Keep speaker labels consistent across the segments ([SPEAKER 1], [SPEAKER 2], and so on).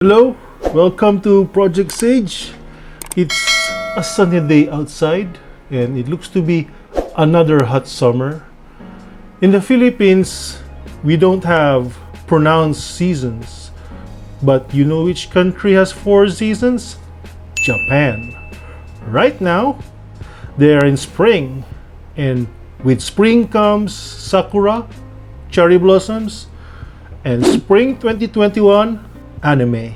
[SPEAKER 1] Hello, welcome to Project Sage. It's a sunny day outside and it looks to be another hot summer. In the Philippines, we don't have pronounced seasons. But you know which country has four seasons? Japan. Right now, they are in spring. And with spring comes sakura, cherry blossoms, and spring 2021 anime.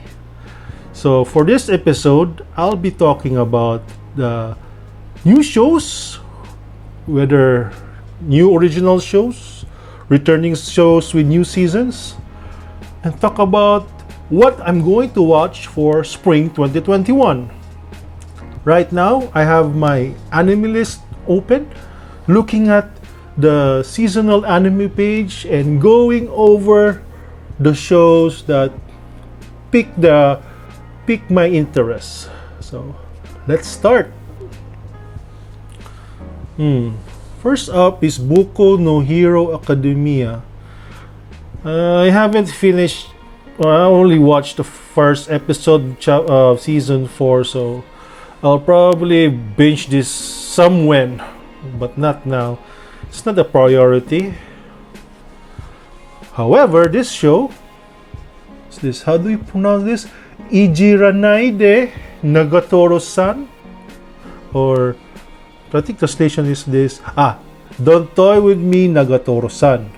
[SPEAKER 1] So for this episode, I'll be talking about the new shows, whether new original shows, returning shows with new seasons, and talk about what I'm going to watch for spring 2021. Right now, I have my anime list open, looking at the seasonal anime page and going over the shows that pick my interest. So let's start. First up is Boku no Hero Academia. I haven't finished, I only watched the first episode of season 4, so I'll probably binge this somewhen, but not now. It's not a priority. However, this show is this, how do you pronounce this? Ijiranaide Nagatoro-san? Or I think the translation is this. Don't toy with me, Nagatoro-san.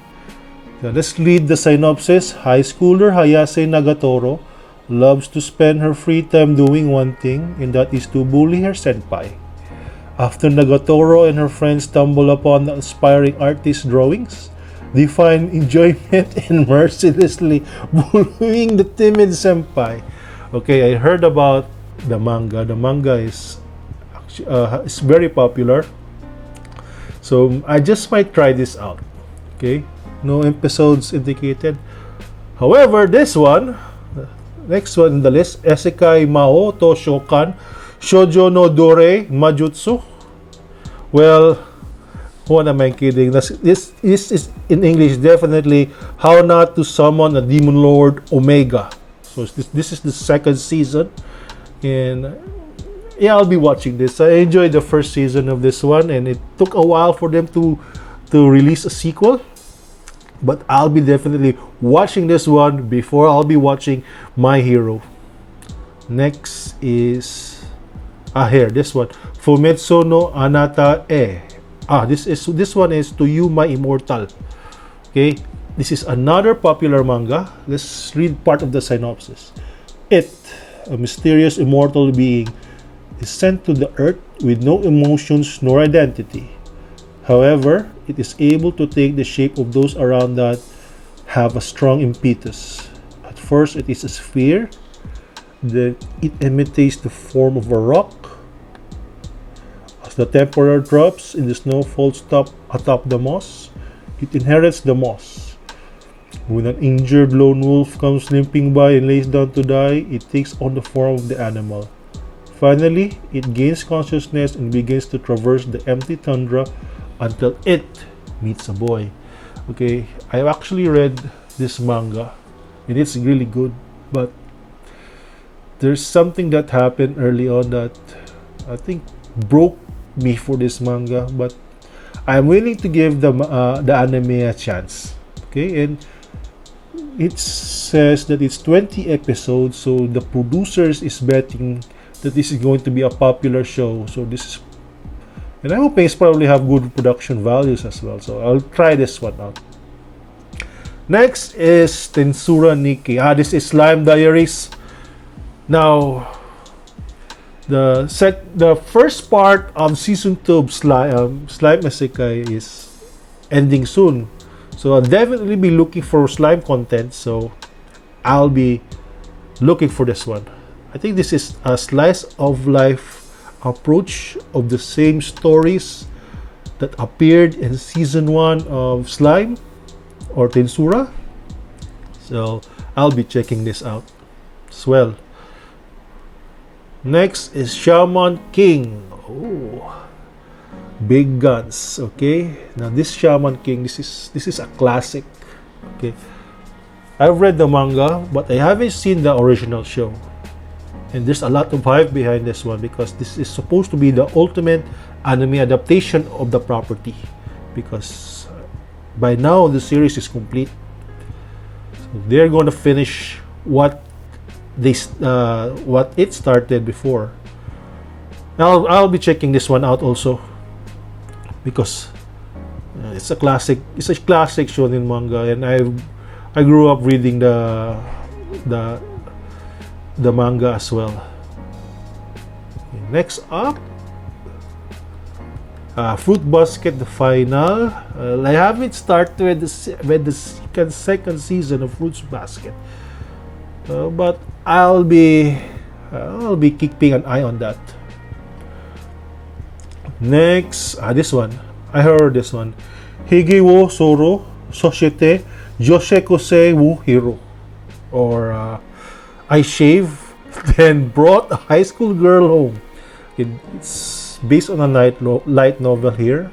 [SPEAKER 1] So let's read the synopsis. High schooler Hayase Nagatoro loves to spend her free time doing one thing, and that is to bully her senpai. After Nagatoro and her friends stumble upon the aspiring artist's drawings, they find enjoyment in mercilessly bullying the timid senpai. Okay, I heard about the manga. The manga is very popular, so I just might try this out. Okay, no episodes indicated. However, this one, the next one in the list, Esekai Mao to Shokan Shoujo no Dore Majutsu. Well, what am I kidding? This is in English definitely How Not to Summon a Demon Lord Omega. So this is the second season, and yeah, I'll be watching this. I enjoyed the first season of this one, and it took a while for them to release a sequel. But I'll be definitely watching this one before I'll be watching My Hero. Next is here, this one, Fumetsu no Anata e. This one is To You My Immortal. Okay, this is another popular manga. Let's read part of the synopsis. It, a mysterious immortal being, is sent to the earth with no emotions nor identity. However, it is able to take the shape of those around that have a strong impetus. At first, it is a sphere. Then it imitates the form of a rock. As the temperature drops and the snow falls atop the moss, it inherits the moss. When an injured lone wolf comes limping by and lays down to die, it takes on the form of the animal. Finally, it gains consciousness and begins to traverse the empty tundra until it meets a boy. Okay, I actually read this manga and it's really good, but there's something that happened early on that I think broke me for this manga, but I'm willing to give the anime a chance. Okay, and it says that it's 20 episodes, so the producers is betting that this is going to be a popular show. So this is, and I hope it's probably have good production values as well. So I'll try this one out. Next is Tensura Nikki. This is Slime Diaries. Now, the first part of season 2 of Slime Isekai is ending soon. So I'll definitely be looking for slime content. So I'll be looking for this one. I think this is a slice of life approach of the same stories that appeared in season 1 of Slime or Tensura. So I'll be checking this out as well. Next is Shaman King. Oh, big guns. Okay, now this Shaman King, this is a classic. Okay, I've read the manga, but I haven't seen the original show. And there's a lot of hype behind this one because this is supposed to be the ultimate anime adaptation of the property. Because by now the series is complete. So they're going to finish what it started before. I'll be checking this one out also because it's a classic. It's a classic shonen manga, and I grew up reading the manga as well. Okay, next up, Fruit Basket, the final. I haven't started with the second season of Fruit Basket, but I'll be keeping an eye on that. Next, this one. I heard this one. Hige wo Soro Soshite Yoshekose wu Hiro. Or I shave, then brought a high school girl home. It's based on a light novel here.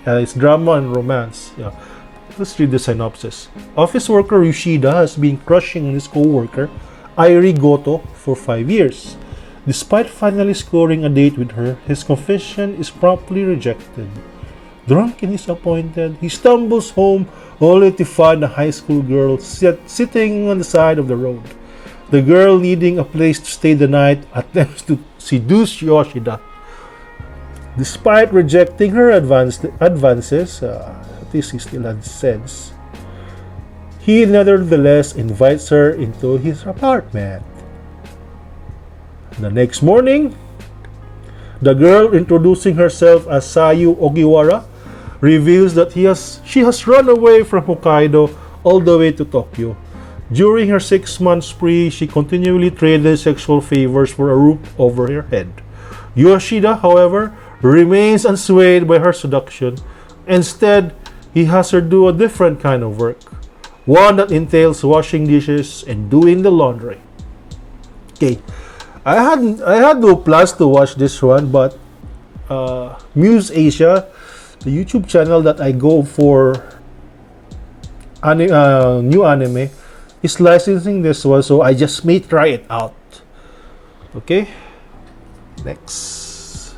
[SPEAKER 1] It's drama and romance. Yeah. Let's read the synopsis. Office worker Yoshida has been crushing on his co-worker, Airi Goto, for 5 years. Despite finally scoring a date with her, his confession is promptly rejected. Drunk and disappointed, he stumbles home only to find a high school girl sitting on the side of the road. The girl, needing a place to stay the night, attempts to seduce Yoshida. Despite rejecting her advances, at least he still has sense, he nevertheless invites her into his apartment. The next morning, the girl, introducing herself as Sayu Ogiwara, reveals that she has run away from Hokkaido all the way to Tokyo. During her 6-month spree, she continually traded sexual favors for a roof over her head. Yoshida, however, remains unswayed by her seduction. Instead, he has her do a different kind of work, one that entails washing dishes and doing the laundry. Okay, I had no plans to watch this one, but Muse Asia, the YouTube channel that I go for new anime, is licensing this one, so I just may try it out. Okay, next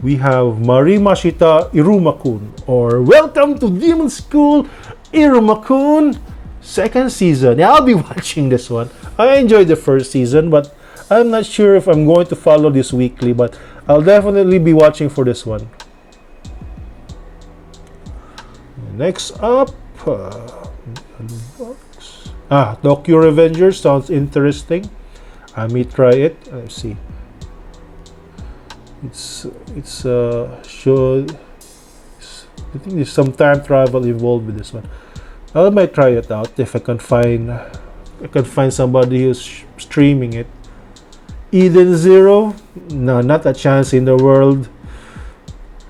[SPEAKER 1] we have Mashita Iruma-kun, or Welcome to Demon School Iruma-kun, second season. Yeah, I'll be watching this one. I enjoyed the first season, but I'm not sure if I'm going to follow this weekly, but I'll definitely be watching for this one. Next up, Tokyo Avengers sounds interesting. I may try it. Let's see. It's show. I think there's some time travel involved with this one. I might try it out if I can find somebody who's streaming it. Eden Zero? No, not a chance in the world.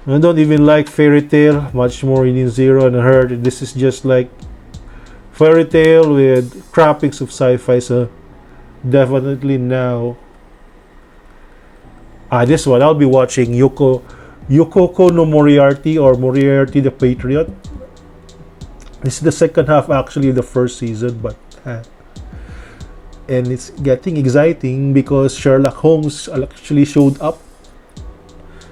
[SPEAKER 1] I don't even like Fairy Tail, much more Eden Zero, and I heard this is just like Fairy Tail with trappings of sci-fi, so definitely now. This one, I'll be watching Yokoko no Moriarty, or Moriarty the Patriot. This is the second half actually of the first season, but and it's getting exciting because Sherlock Holmes actually showed up.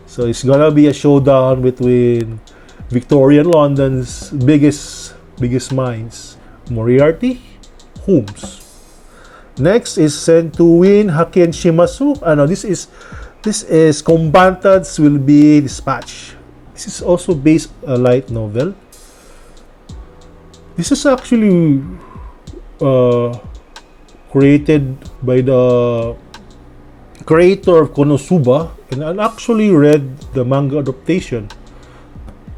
[SPEAKER 1] So it's gonna be a showdown between Victorian London's biggest minds, Moriarty, Holmes. Next is Sentuin Haken Shimasu. This is Combatants Will Be Dispatched. This is also based on a light novel. This is actually created by the creator of Konosuba, and I actually read the manga adaptation.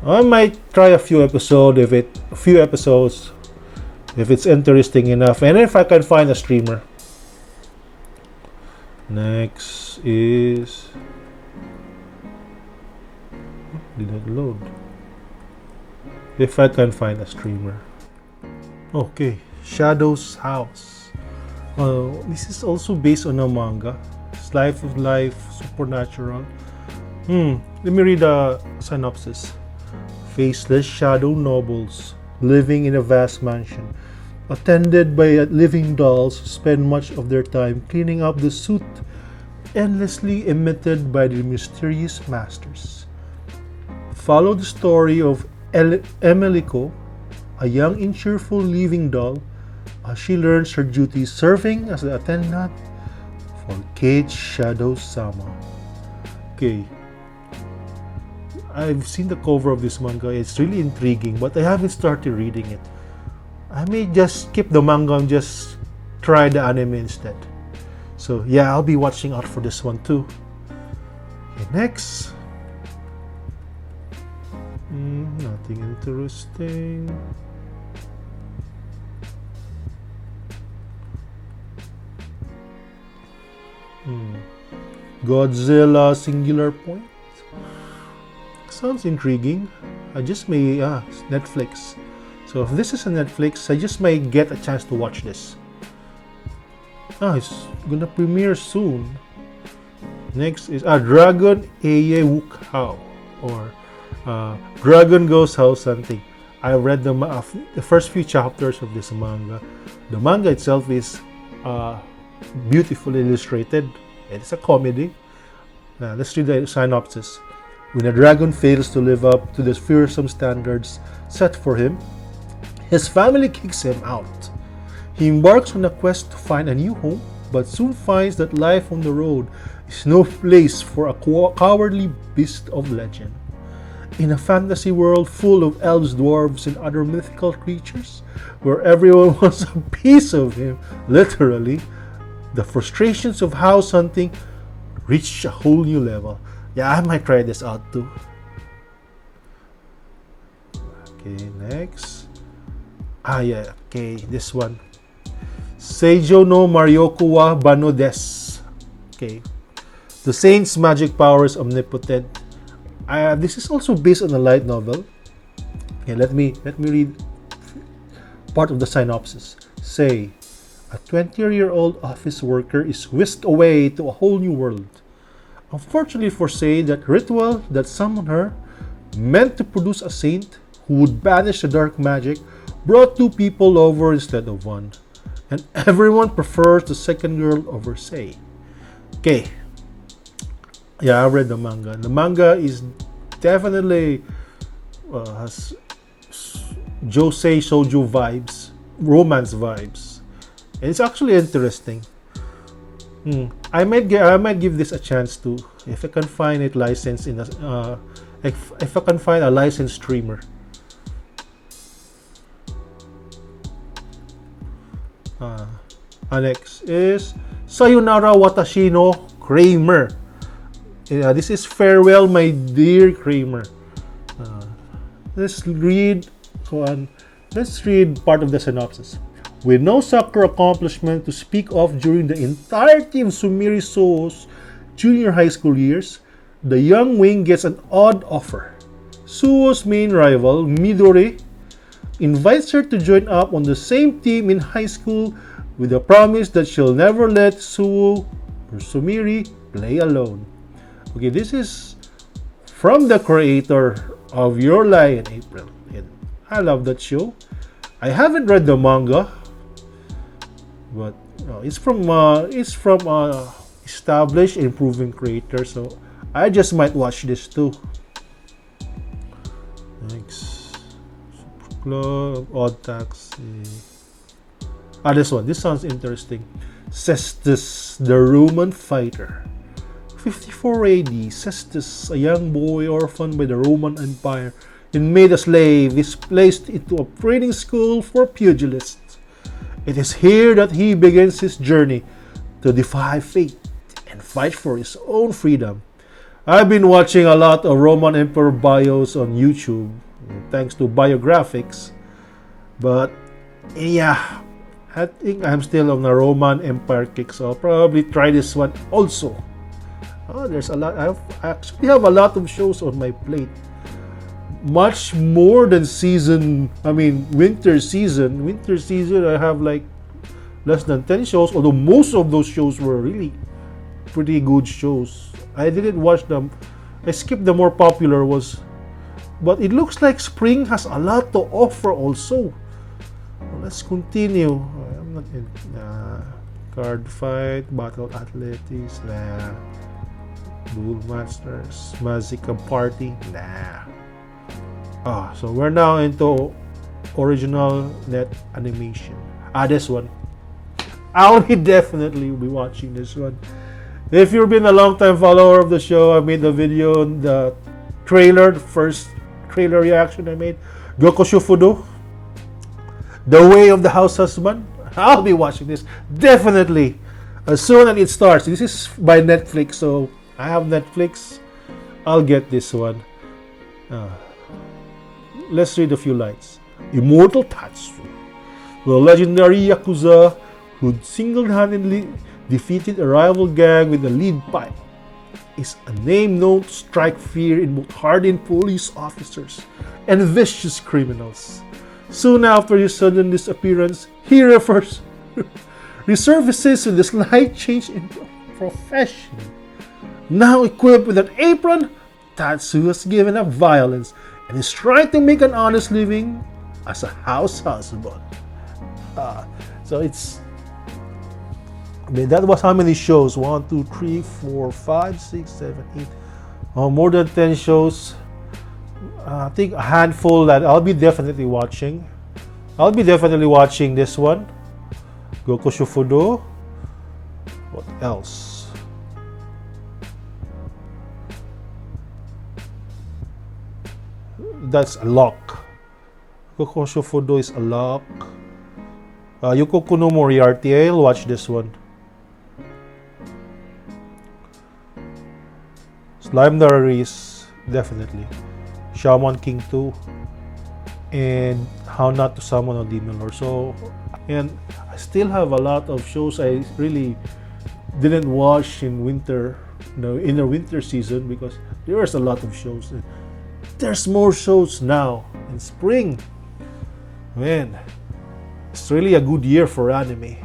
[SPEAKER 1] I might try a few episodes if it's interesting enough, and if I can find a streamer. Next is didn't load. If I can find a streamer. Okay, Shadow's House. This is also based on a manga. Slice of life, supernatural. Let me read the synopsis. Faceless shadow nobles living in a vast mansion, attended by living dolls who spend much of their time cleaning up the soot endlessly emitted by the mysterious masters. Follow the story of Emeliko, a young and cheerful living doll, as she learns her duties serving as the attendant for Cage Shadow Sama. Okay, I've seen the cover of this manga. It's really intriguing, but I haven't started reading it. I may just skip the manga and just try the anime instead. So yeah, I'll be watching out for this one too. Okay, next. Nothing interesting. Godzilla Singular Point. Sounds intriguing. I just may it's Netflix. So if this is a Netflix, I just may get a chance to watch this. It's gonna premiere soon. Next is Dragon Eye Wukhao, or Dragon Goes House Hunting. I read the first few chapters of this manga. The manga itself is beautifully illustrated. It's a comedy. Let's read the synopsis. When a dragon fails to live up to the fearsome standards set for him, his family kicks him out. He embarks on a quest to find a new home, but soon finds that life on the road is no place for a cowardly beast of legend. In a fantasy world full of elves, dwarves, and other mythical creatures, where everyone wants a piece of him, literally, the frustrations of house hunting reach a whole new level. Yeah, I might try this out too. Okay, next. Okay, this one. Seijo no Marioku wa Bano des. Okay. The saint's magic power is omnipotent. This is also based on a light novel. Okay, let me read part of the synopsis. Say, a 20-year-old office worker is whisked away to a whole new world. Unfortunately for Sei, that ritual that summoned her, meant to produce a saint who would banish the dark magic, brought two people over instead of one. And everyone prefers the second girl over Sei. Okay. Yeah, I read the manga. The manga is definitely has josei shoujo vibes, romance vibes. And it's actually interesting. I might give this a chance too, if I can find it licensed in a if I can find a licensed streamer. Next is Sayonara Watashi no Kramer. This is Farewell My Dear Kramer. Let's read part of the synopsis. With no soccer accomplishment to speak of during the entirety of Sumiri So's junior high school years, the young wing gets an odd offer. Suo's main rival, Midori, invites her to join up on the same team in high school with the promise that she'll never let Suo or Sumiri play alone. Okay, this is from the creator of Your Lie in April. And I love that show. I haven't read the manga, but it's from established and proven creator, so I just might watch this too. Next, Club, Odd Taxi. This sounds interesting. Cestus, the Roman fighter. 54 AD, Cestus, a young boy orphaned by the Roman Empire and made a slave, is placed into a training school for pugilists. It is here that he begins his journey to defy fate and fight for his own freedom. I've been watching a lot of Roman Emperor bios on YouTube, thanks to Biographics, but yeah, I think I'm still on a Roman Empire kick, so I'll probably try this one also. There's a lot. I actually have a lot of shows on my plate. Much more than winter season. Winter season, I have like less than 10 shows, although most of those shows were really pretty good shows. I didn't watch them. I skipped the more popular ones. But it looks like spring has a lot to offer also. Let's continue. I'm not in card fight, battle athletics, nah. Duel Masters, Magica Party, nah. So we're now into original net animation. This one. I'll definitely be watching this one. If you've been a long time follower of the show, I made a video on the trailer, the first trailer reaction I made. Goku Shufudo, The Way of the House Husband. I'll be watching this definitely as soon as it starts. This is by Netflix, so I have Netflix. I'll get this one. Let's read a few lines. Immortal Tatsu, the legendary Yakuza who single-handedly defeated a rival gang with a lead pipe, is a name known to strike fear in both hardened police officers and vicious criminals. Soon after his sudden disappearance, he resurfaces with a slight change in profession. Now equipped with an apron, Tatsu has given up violence and is trying to make an honest living as a house husband. So it's... that was how many shows? 1, 2, 3, 4, 5, 6, 7, 8. More than 10 shows. I think a handful that I'll be definitely watching. I'll be definitely watching this one. Goku Shufudo. What else? That's a lock. Goku Shufudo is a lock. Yukoku no Moriarty. I'll watch this one. Slime Diaries, definitely. Shaman King 2. And How Not to Summon a Demon Lord. So, and I still have a lot of shows I really didn't watch in winter, in the winter season, because there's a lot of shows. There's more shows now in spring. Man, it's really a good year for anime.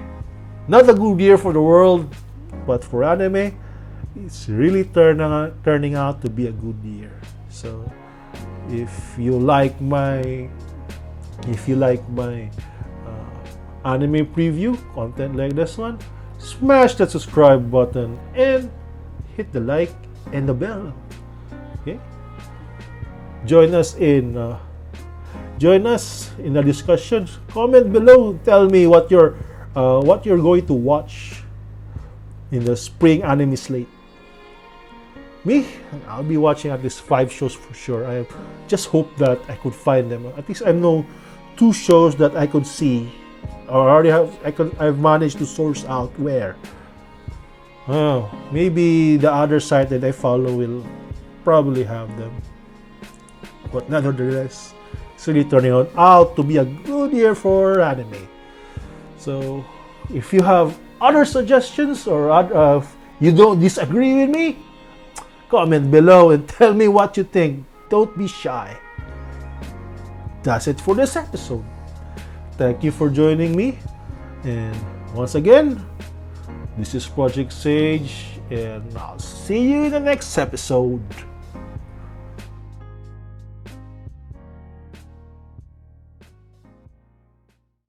[SPEAKER 1] Not a good year for the world, but for anime, it's really turning out to be a good year. So if you like my anime preview content like this one, smash that subscribe button and hit the like and the bell. Okay, join us in the discussion. Comment below, tell me what you're going to watch in the spring anime slate. Me, I'll be watching at least 5 shows for sure. I just hope that I could find them. At least I know 2 shows that I could see, or already I've managed to source out where. Maybe the other site that I follow will probably have them. But nevertheless, it's really turning out to be a good year for anime. So if you have other suggestions or you don't disagree with me, comment below and tell me what you think. Don't be shy. That's it for this episode. Thank you for joining me. And once again, this is Project Sage, and I'll see you in the next episode.